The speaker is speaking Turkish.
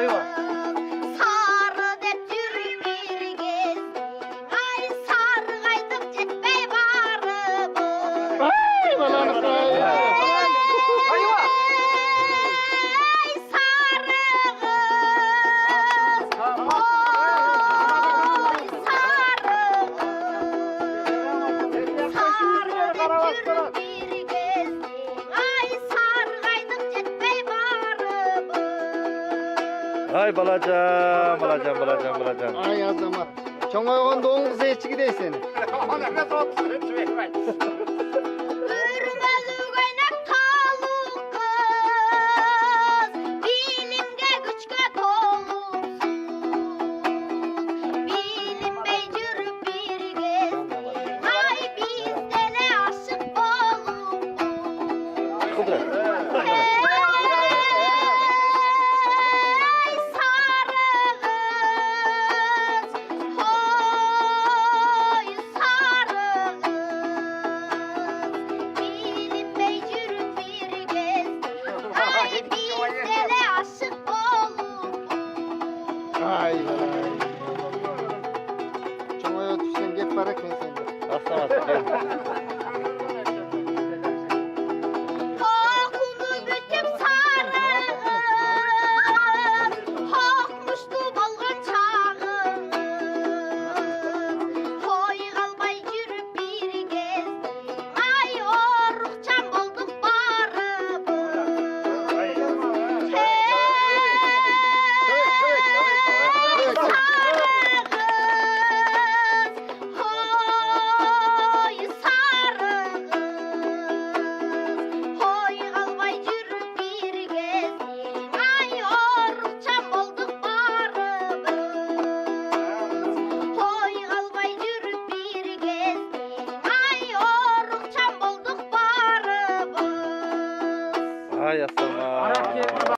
Ayva. Sarı dep yürüp bir gezdim. Ay sarı kaydım jetpey barıp. Ay balanı say. Ayva. Ay sarı kız. Oy sarı kız. Sarı dep yürüp bir gezdim. Ay sarı kaydım jetpey barıp. Ay balacan. Ay azama. Çoğayğanda 10 kız eçiki dey seni. Ürmeli kaynak taluk kız, bilimge güçke toluksuz. Bilinmey yürüp bir gezdim, ay bizdele aşık olup. Kudret. Hey sarı kız, hoy sarı kız. Bilinmey yürüp bir gezdim, ay bizdele aşık olup. Ay balay. Çoğaya düşsen gep barak ben sende. Kokunu bütüp sarı kız, kokmuştu bolgan çağım. Hoy kalbay yürüp bir gezdim, ay orukçam bolduk barıp. Hey sarı kız, hoy sarı kız. Hoy kalbay yürüp bir gezdim, ay orukçam bolduk barıp. Hoy kalbay yürüp bir gezdim, ay orukçam bolduk barıp. Ay aslanlar.